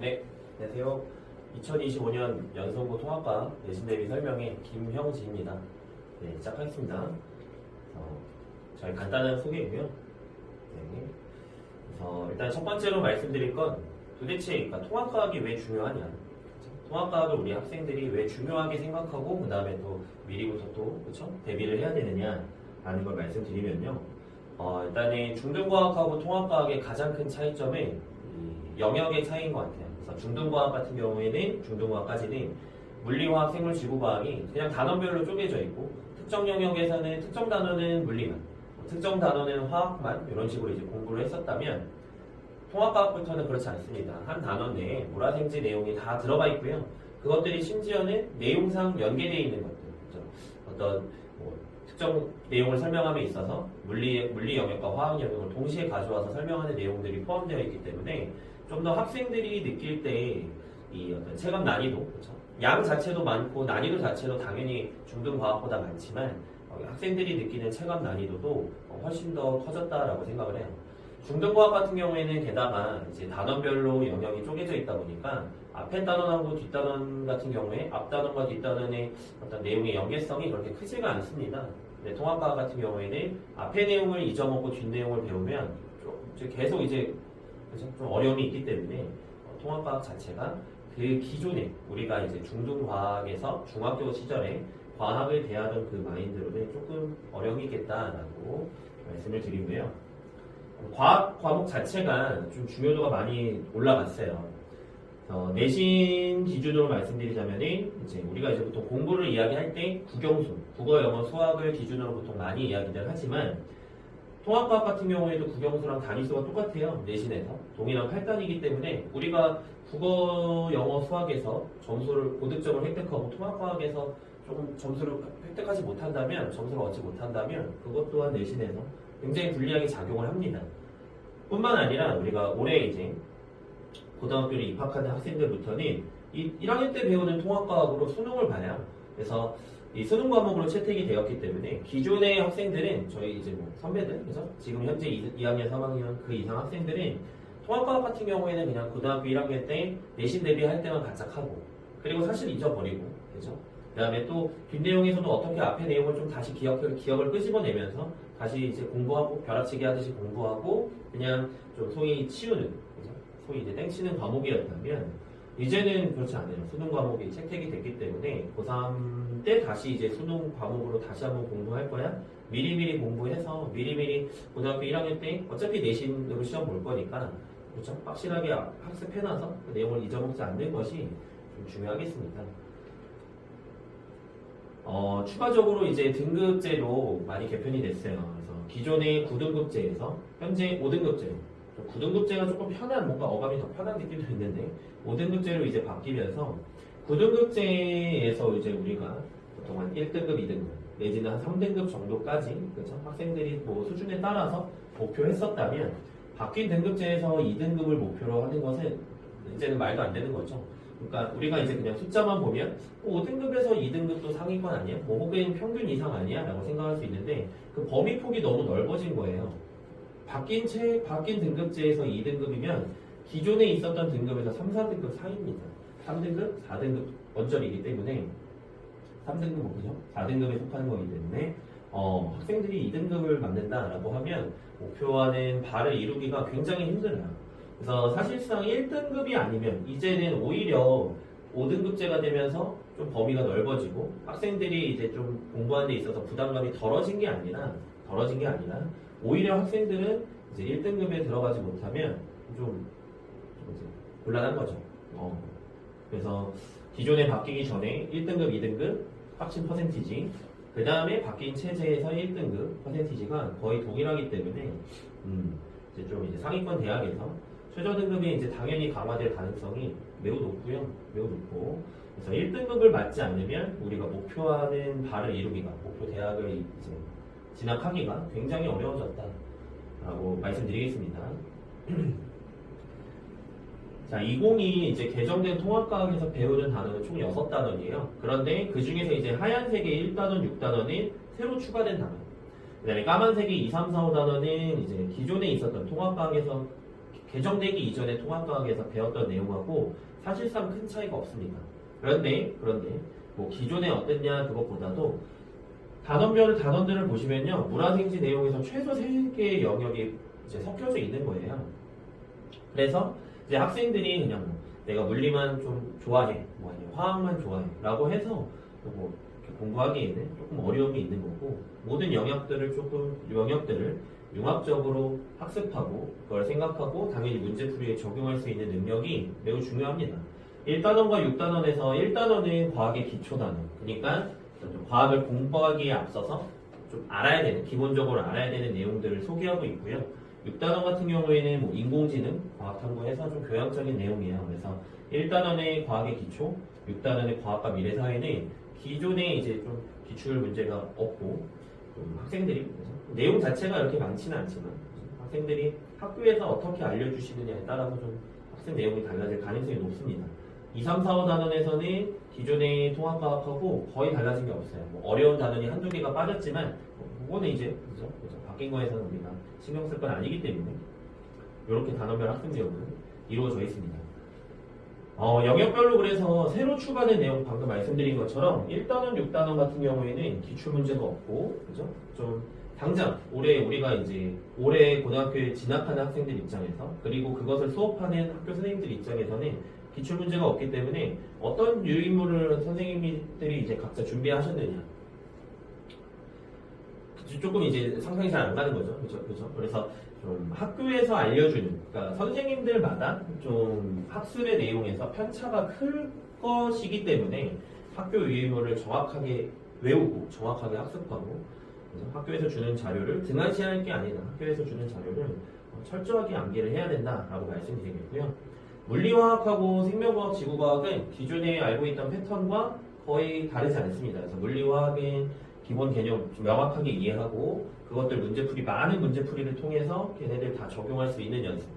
네, 안녕하세요. 2025년 연성고 통합과 내신 대비 설명의 김형지입니다. 네, 시작하겠습니다. 저희 간단한 소개이고요. 네, 그래서 일단 첫 번째로 말씀드릴 건 도대체 그러니까 통합과학이 왜 중요하냐? 통합과학을 우리 학생들이 왜 중요하게 생각하고 그 다음에 또 미리부터 또 그렇죠? 대비를 해야 되느냐라는 걸 말씀드리면요. 일단은 중등과학하고 통합과학의 가장 큰 차이점은 이 영역의 차이인 것 같아요. 그래서 중등과학 같은 경우에는 중등과학까지는 물리화학, 생물, 지구과학이 그냥 단원별로 쪼개져 있고 특정 영역에서는 특정 단원은 물리만, 특정 단원은 화학만 이런 식으로 이제 공부를 했었다면 통합과학부터는 그렇지 않습니다. 한 단원 내에 물화생지 내용이 다 들어가 있고요. 그것들이 심지어는 내용상 연계되어 있는 것들, 그렇죠? 어떤 특정 내용을 설명함에 있어서 물리 영역과 화학 영역을 동시에 가져와서 설명하는 내용들이 포함되어 있기 때문에 좀 더 학생들이 느낄 때 이 어떤 체감 난이도, 그렇죠? 양 자체도 많고 난이도 자체도 당연히 중등 과학보다 많지만 학생들이 느끼는 체감 난이도도 훨씬 더 커졌다라고 생각을 해요. 중등 과학 같은 경우에는 게다가 이제 단원별로 영역이 쪼개져 있다 보니까 앞에 단원하고 뒷 단원 같은 경우에 앞 단원과 뒷 단원의 어떤 내용의 연계성이 그렇게 크지가 않습니다. 근데 통합과학 같은 경우에는 앞에 내용을 잊어먹고 뒷 내용을 배우면 계속 이제 좀 어려움이 있기 때문에 통합과학 자체가 그 기존에 우리가 이제 중등과학에서 중학교 시절에 과학을 대하던 그 마인드로는 조금 어려움이 있겠다라고 말씀을 드리고요. 과학 과목 자체가 좀 중요도가 많이 올라갔어요. 내신 기준으로 말씀드리자면 이제 우리가 이제 보통 공부를 이야기할 때 국영수, 국어, 영어, 수학을 기준으로 보통 많이 이야기를 하지만 통합과학 같은 경우에도 국영수랑 단위수가 똑같아요. 내신에서 동일한 8단이기 때문에 우리가 국어, 영어, 수학에서 점수를 고득점을 획득하고 통합과학에서 조금 점수를 획득하지 못한다면 점수를 얻지 못한다면 그것 또한 내신에서 굉장히 불리하게 작용을 합니다. 뿐만 아니라 우리가 올해 이제 고등학교를 입학하는 학생들부터는 1학년 때 배우는 통합과학으로 수능을 봐요. 그래서 이 수능 과목으로 채택이 되었기 때문에 기존의 학생들은 저희 이제 뭐 선배들, 그죠? 지금 현재 2학년, 3학년 그 이상 학생들은 통합과학 같은 경우에는 그냥 고등학교 1학년 때 내신 대비할 때만 바짝하고 그리고 사실 잊어버리고, 그죠? 그 다음에 또 뒷내용에서도 어떻게 앞에 내용을 좀 다시 기억을 끄집어내면서 다시 이제 공부하고 벼락치기 하듯이 공부하고 그냥 좀 소위 치우는, 그죠? 소위 이제 땡치는 과목이었다면 이제는 그렇지 않아요. 수능 과목이 채택이 됐기 때문에 고3 때 다시 이제 수능 과목으로 다시 한번 공부할 거야. 미리미리 공부해서 미리미리 고등학교 1학년 때 어차피 내신으로 시험 볼 거니까 그렇죠? 확실하게 학습해놔서 그 내용을 잊어먹지 않는 것이 좀 중요하겠습니다. 추가적으로 이제 등급제로 많이 개편이 됐어요. 그래서 기존의 9등급제에서 현재 5등급제로 9등급제가 조금 편한, 뭔가 어감이 더 편한 느낌도 있는데 5등급제로 이제 바뀌면서 9등급제에서 이제 우리가 보통 한 1등급, 2등급 내지는 한 3등급 정도까지 그렇죠? 학생들이 뭐 수준에 따라서 목표했었다면 바뀐 등급제에서 2등급을 목표로 하는 것은 이제는 말도 안 되는 거죠. 그러니까 우리가 이제 그냥 숫자만 보면 5등급에서 2등급도 상위권 아니야? 뭐 혹은 평균 이상 아니야? 라고 생각할 수 있는데 그 범위 폭이 너무 넓어진 거예요. 바뀐 등급제에서 2등급이면 기존에 있었던 등급에서 3, 4등급 사이입니다. 3등급, 4등급 원점이기 때문에 3등급 목표죠? 4등급에 속하는 거기 때문에 학생들이 2등급을 만든다라고 하면 목표하는 바를 이루기가 굉장히 힘들어요. 그래서 사실상 1등급이 아니면 이제는 오히려 5등급제가 되면서 좀 범위가 넓어지고 학생들이 이제 좀 공부하는 데 있어서 부담감이 덜어진 게 아니라 오히려 학생들은 이제 1등급에 들어가지 못하면 좀 이제 곤란한 거죠. 그래서 기존에 바뀌기 전에 1등급, 2등급 확신 퍼센티지, 그 다음에 바뀐 체제에서 1등급 퍼센티지가 거의 동일하기 때문에 이제 좀 이제 상위권 대학에서 최저 등급이 이제 당연히 강화될 가능성이 매우 높고요. 매우 높고. 그래서 1등급을 맞지 않으면 우리가 목표하는 바를 이루기가, 목표 대학을 이제 진학하기가 굉장히 어려워졌다라고 말씀드리겠습니다. 자, 20이 이제 개정된 통합과학에서 배우는 단어는 총 6단원이에요. 그런데 그 중에서 이제 하얀색의 1단원, 6단원이 새로 추가된 단어. 그 다음에 까만색의 2, 3, 4, 5단원은 이제 기존에 있었던 통합과학에서 개정되기 이전에 통합과학에서 배웠던 내용하고 사실상 큰 차이가 없습니다. 그런데 뭐 기존에 어땠냐 그것보다도 단원들을 보시면요, 물화생지 내용에서 최소 3개의 영역이 이제 섞여져 있는 거예요. 그래서 이제 학생들이 그냥 뭐 내가 물리만 좀 좋아해, 뭐 아니면 화학만 좋아해 라고 해서 뭐 공부하기에는 조금 어려움이 있는 거고, 모든 영역들을 융합적으로 학습하고 그걸 생각하고 당연히 문제풀이에 적용할 수 있는 능력이 매우 중요합니다. 1단원과 6단원에서 1단원은 과학의 기초단원, 그러니까 과학을 공부하기에 앞서서 좀 알아야 되는, 기본적으로 알아야 되는 내용들을 소개하고 있고요. 6단원 같은 경우에는 뭐 인공지능, 과학탐구해서 좀 교양적인 내용이에요. 그래서 1단원의 과학의 기초, 6단원의 과학과 미래사회는 기존에 이제 좀 기출 문제가 없고, 좀 학생들이 내용 자체가 이렇게 많지는 않지만 학생들이 학교에서 어떻게 알려주시느냐에 따라서 좀 학생 내용이 달라질 가능성이 높습니다. 2, 3, 4, 5단원에서는 기존의 통합과학하고 거의 달라진 게 없어요. 뭐 어려운 단원이 한두 개가 빠졌지만 그거는 이제 그죠? 바뀐 거에서는 우리가 신경 쓸 건 아니기 때문에 이렇게 단원별 학생 내용은 이루어져 있습니다. 영역별로 그래서 새로 추가된 내용 방금 말씀드린 것처럼 1단원, 6단원 같은 경우에는 기출 문제가 없고, 그죠? 좀 당장 우리가 이제 올해 고등학교에 진학하는 학생들 입장에서, 그리고 그것을 수업하는 학교 선생님들 입장에서는 기출 문제가 없기 때문에 어떤 유인물을 선생님들이 이제 각자 준비하셨느냐, 조금 이제 상상이 잘 안 가는 거죠. 그죠? 그래서 좀 학교에서 알려주는, 그러니까 선생님들마다 좀 학습의 내용에서 편차가 클 것이기 때문에 학교 유인물을 정확하게 외우고 정확하게 학습하고, 그래서 학교에서 주는 자료를 등한시할 게 아니라 학교에서 주는 자료를 철저하게 암기를 해야 된다라고 말씀드리겠고요. 물리화학하고 생명과학, 지구과학은 기존에 알고 있던 패턴과 거의 다르지 않습니다. 그래서 물리화학은 기본 개념 좀 명확하게 이해하고 그것들 많은 문제풀이를 통해서 걔네들 다 적용할 수 있는 연습.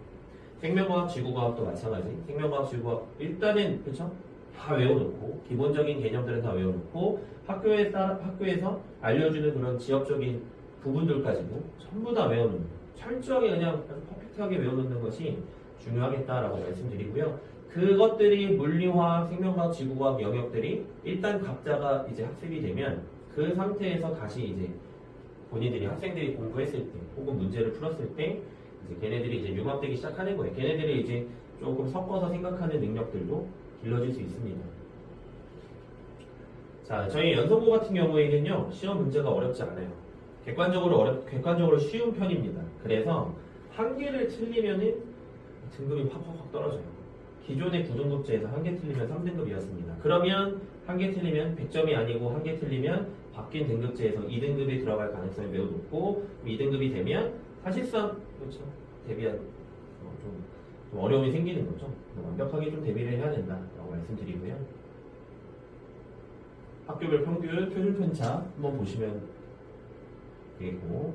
생명과학, 지구과학도 마찬가지. 생명과학, 지구과학 일단은 그쵸? 다 외워놓고 기본적인 개념들은 다 외워놓고 학교에서 알려주는 그런 지역적인 부분들까지도 전부 다 외워놓는, 철저하게 그냥 아주 퍼펙트하게 외워놓는 것이 중요하겠다라고 말씀드리고요. 그것들이 물리화학, 생명과학, 지구과학 영역들이 일단 각자가 이제 학습이 되면 그 상태에서 다시 이제 본인들이 학생들이 공부했을 때 혹은 문제를 풀었을 때 이제 걔네들이 이제 융합되기 시작하는 거예요. 걔네들이 이제 조금 섞어서 생각하는 능력들도 길러질 수 있습니다. 자, 저희 연성고 같은 경우에는요, 시험 문제가 어렵지 않아요. 객관적으로 쉬운 편입니다. 그래서 한 개를 틀리면은 등급이 확 떨어져요. 기존의 9등급제에서 한 개 틀리면 3등급이었습니다. 그러면 한 개 틀리면 100점이 아니고 한 개 틀리면 바뀐 등급제에서 2등급이 들어갈 가능성이 매우 높고, 2등급이 되면 사실상 그렇죠, 대비한 좀 어려움이 생기는 거죠. 완벽하게 좀 대비를 해야 된다라고 말씀드리고요. 학교별 평균 표준 편차 한번 보시면 되겠고,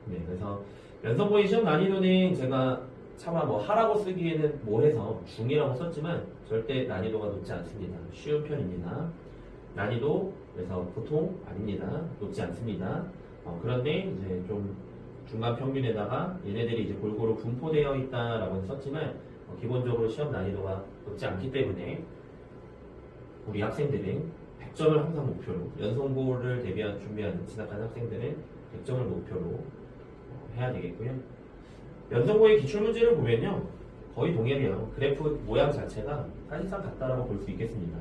네, 그래서 연성고의 시험 난이도는 제가 차마 뭐 하라고 쓰기에는 뭐해서 중이라고 썼지만 절대 난이도가 높지 않습니다. 쉬운 편입니다. 난이도 그래서 보통 아닙니다. 높지 않습니다. 그런데 이제 좀 중간 평균에다가 얘네들이 이제 골고루 분포되어 있다라고 썼지만 기본적으로 시험 난이도가 높지 않기 때문에 우리 학생들은 100점을 항상 목표로, 연성고를 준비하는 진학하는 학생들은 100점을 목표로 해야 되겠고요. 연성고의 기출문제를 보면요, 거의 동일해요. 그래프 모양 자체가 사실상 같다라고 볼 수 있겠습니다.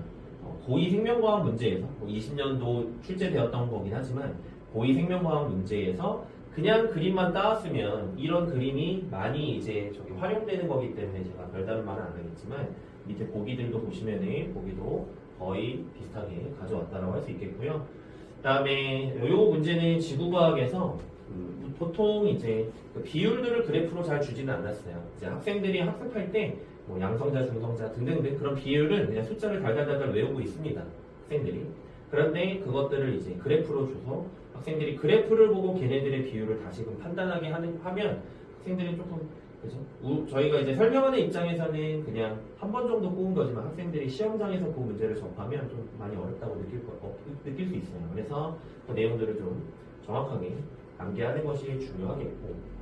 고2 생명과학 문제에서 20년도 출제되었던 거긴 하지만 고2 생명과학 문제에서 그냥 그림만 따왔으면 이런 그림이 많이 이제 활용되는 거기 때문에 제가 별다른 말은 안 하겠지만 밑에 보기들도 보시면은 보기도 거의 비슷하게 가져왔다라고 할 수 있겠고요. 그다음에 이 문제는 지구과학에서 보통 이제 비율들을 그래프로 잘 주지는 않았어요. 이제 학생들이 학습할 때 뭐 양성자, 중성자 등등등 그런 비율은 그냥 숫자를 달달달달 외우고 있습니다. 학생들이. 그런데 그것들을 이제 그래프로 줘서 학생들이 그래프를 보고 걔네들의 비율을 다시금 판단하게 하면 학생들이 조금, 그죠? 저희가 이제 설명하는 입장에서는 그냥 한 번 정도 꼽은 거지만 학생들이 시험장에서 그 문제를 접하면 좀 많이 어렵다고 느낄 수 있어요. 그래서 그 내용들을 좀 정확하게 암기하는 것이 중요하겠고,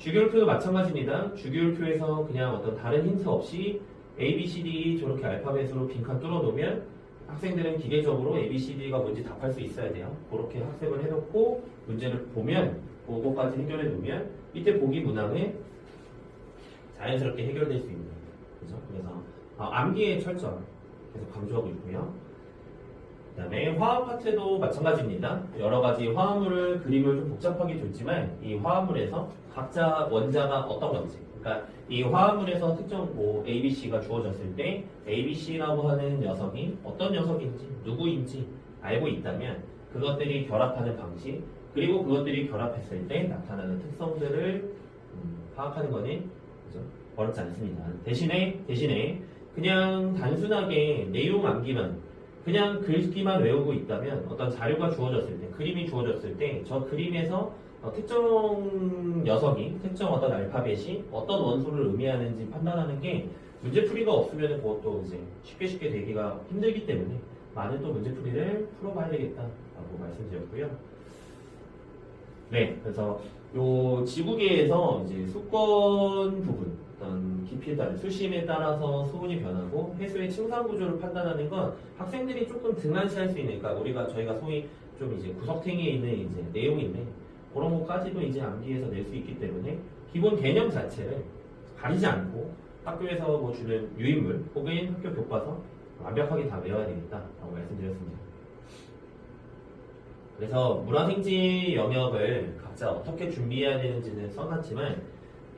주기율표도 마찬가지입니다. 주기율표에서 그냥 어떤 다른 힌트 없이 A, B, C, D 저렇게 알파벳으로 빈칸 뚫어 놓으면 학생들은 기계적으로 A, B, C, D가 뭔지 답할 수 있어야 돼요. 그렇게 학습을 해놓고 문제를 보면 그거까지 해결해 놓으면 이때 보기 문항은 자연스럽게 해결될 수 있는 그죠? 그래서 암기의 철저함 계속 강조하고 있고요. 그 다음에 화학 파트도 마찬가지입니다. 여러 가지 화합물을 그림을 좀 복잡하게 줬지만 이 화합물에서 각자 원자가 어떤 건지 그러니까 이 화합물에서 특정 뭐 ABC가 주어졌을 때 ABC라고 하는 녀석이 어떤 녀석인지 누구인지 알고 있다면 그것들이 결합하는 방식 그리고 그것들이 결합했을 때 나타나는 특성들을 파악하는 거는 그죠? 어렵지 않습니다. 대신에 그냥 단순하게 내용 암기만 그냥 글기만 외우고 있다면 어떤 자료가 주어졌을 때 그림이 주어졌을 때 저 그림에서 특정 녀석이 특정 어떤 알파벳이 어떤 원소를 의미하는지 판단하는 게 문제풀이가 없으면 그것도 이제 쉽게 되기가 힘들기 때문에 많은 또 문제풀이를 풀어봐야 되겠다라고 말씀드렸고요. 네, 그래서 요 지구계에서 이제 수권 부분 어떤 깊이에 따른 수심에 따라서 수온이 변하고 해수의 층상 구조를 판단하는 건 학생들이 조금 등한시할 수 있으니까 저희가 소위 좀 이제 구석탱이에 있는 이제 내용인데 그런 것까지도 이제 암기해서 낼 수 있기 때문에 기본 개념 자체를 가리지 않고 학교에서 뭐 주는 유인물 혹은 학교 교과서 완벽하게 다 외워야 되겠다라고 말씀드렸습니다. 그래서 문화생지 영역을 각자 어떻게 준비해야 되는지는 써놨지만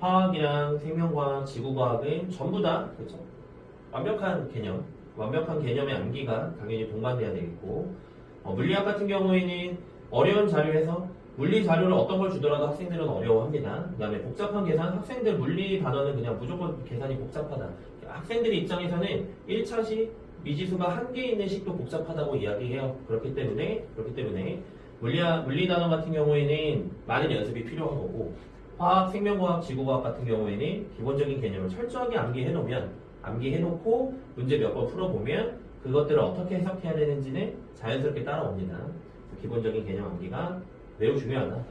화학이랑 생명과학, 지구과학은 전부 다 그렇죠? 완벽한 개념의 암기가 당연히 동반돼야 되겠고 물리학 같은 경우에는 어려운 자료에서 물리 자료를 어떤 걸 주더라도 학생들은 어려워합니다. 그 다음에 복잡한 계산, 학생들 물리 단어는 그냥 무조건 계산이 복잡하다. 학생들의 입장에서는 1차식 미지수가 한 개 있는 식도 복잡하다고 이야기해요. 그렇기 때문에 물리 단어 같은 경우에는 많은 연습이 필요한 거고 화학, 생명과학, 지구과학 같은 경우에는 기본적인 개념을 철저하게 암기해놓고 문제 몇 번 풀어보면 그것들을 어떻게 해석해야 되는지는 자연스럽게 따라옵니다. 기본적인 개념 암기가 매우 중요하다.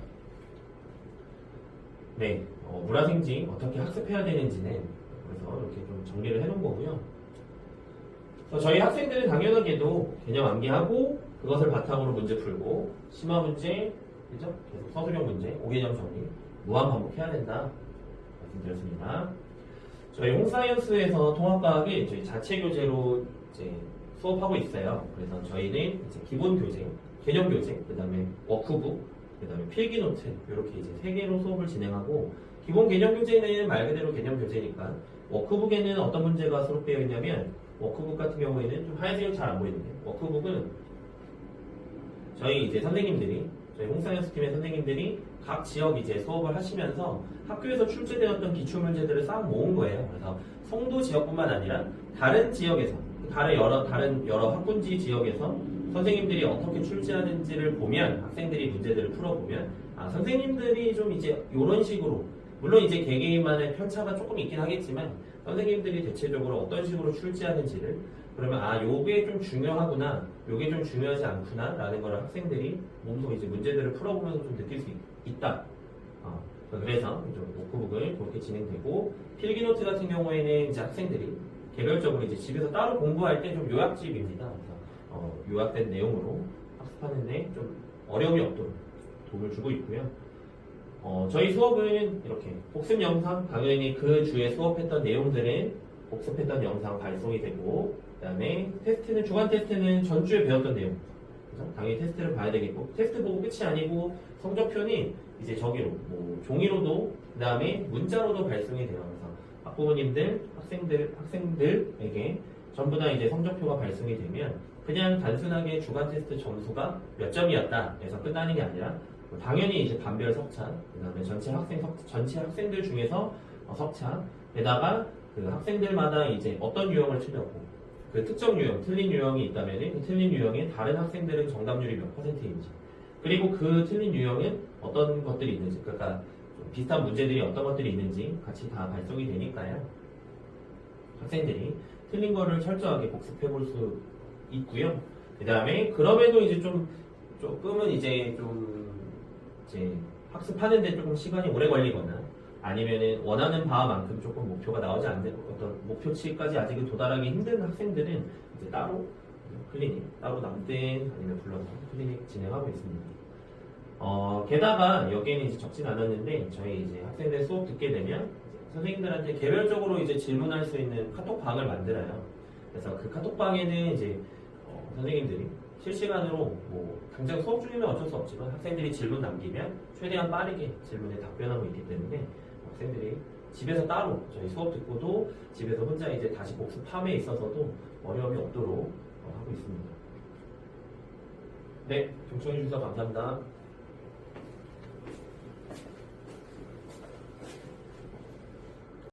네, 물화생지 어떻게 학습해야 되는지는 그래서 이렇게 좀 정리를 해놓은 거고요. 그래서 저희 학생들은 당연하게도 개념 암기하고 그것을 바탕으로 문제 풀고 심화 문제, 그죠? 계속 서술형 문제, 5개념 정리 무한 반복해야 된다 말씀드렸습니다. 저희 홈사이언스에서 통합과학이 저희 자체 교재로 이제 수업하고 있어요. 그래서 저희는 이제 기본 교재, 개념 교재, 그 다음에 워크북, 그 다음에 필기노트 이렇게 이제 3개로 수업을 진행하고 기본 개념 교재는 말 그대로 개념 교재니까 워크북에는 어떤 문제가 수록되어 있냐면 워크북 같은 경우에는 좀 하얀색이 잘 안 보이는데 워크북은 저희 이제 선생님들이 저희 홍사이언스 팀의 선생님들이 각 지역 이제 수업을 하시면서 학교에서 출제되었던 기출 문제들을 싹 모은 거예요. 그래서 송도 지역뿐만 아니라 다른 지역에서 다른 여러 학군지 지역에서 선생님들이 어떻게 출제하는지를 보면 학생들이 문제들을 풀어보면 선생님들이 좀 이제 이런 식으로 물론 이제 개개인만의 편차가 조금 있긴 하겠지만 선생님들이 대체적으로 어떤 식으로 출제하는지를 그러면 요게 좀 중요하구나 요게 좀 중요하지 않구나 라는 걸 학생들이 몸소 이제 문제들을 풀어보면서 좀 느낄 수 있다. 그래서 워크북을 그렇게 진행되고 필기노트 같은 경우에는 이제 학생들이 개별적으로 이제 집에서 따로 공부할 때 좀 요약집입니다. 그래서 요약된 내용으로 학습하는데 좀 어려움이 없도록 도움을 주고 있고요. 저희 수업은 이렇게 복습 영상, 당연히 그 주에 수업했던 내용들은 복습했던 영상 발송이 되고, 그 다음에 주간 테스트는 전주에 배웠던 내용. 그래서 당연히 테스트를 봐야 되겠고, 테스트 보고 끝이 아니고, 성적표는 이제 저기로, 종이로도, 그 다음에 문자로도 발송이 돼요. 그래서 학부모님들, 학생들에게 전부 다 이제 성적표가 발송이 되면, 그냥 단순하게 주간 테스트 점수가 몇 점이었다 해서 끝나는 게 아니라, 당연히 이제 반별 석차, 그 다음에 전체 학생들 중에서 석차, 게다가 그 학생들마다 이제 어떤 유형을 틀렸고, 그 특정 유형, 틀린 유형이 있다면 그 틀린 유형에 다른 학생들은 정답률이 몇 %인지, 그리고 그 틀린 유형은 어떤 것들이 있는지, 그러니까 좀 비슷한 문제들이 어떤 것들이 있는지 같이 다 발송이 되니까요. 학생들이 틀린 거를 철저하게 복습해 볼 수 있고요. 그 다음에 그럼에도 이제 조금은 이제 학습하는데 조금 시간이 오래 걸리거나 아니면은 원하는 바만큼 조금 목표가 나오지 않는 어떤 목표치까지 아직 도달하기 힘든 학생들은 이제 따로 클리닉, 따로 남든 아니면 불러서 클리닉 진행하고 있습니다. 게다가 여기에는 이제 적진 않았는데 저희 이제 학생들 수업 듣게 되면 선생님들한테 개별적으로 이제 질문할 수 있는 카톡방을 만들어요. 그래서 그 카톡방에는 이제 선생님들이 실시간으로 뭐 당장 수업 중이면 어쩔 수 없지만 학생들이 질문 남기면 최대한 빠르게 질문에 답변하고 있기 때문에 학생들이 집에서 따로 저희 수업 듣고도 집에서 혼자 이제 다시 복습함에 있어서도 어려움이 없도록 하고 있습니다. 네, 경청해 주셔서 감사합니다.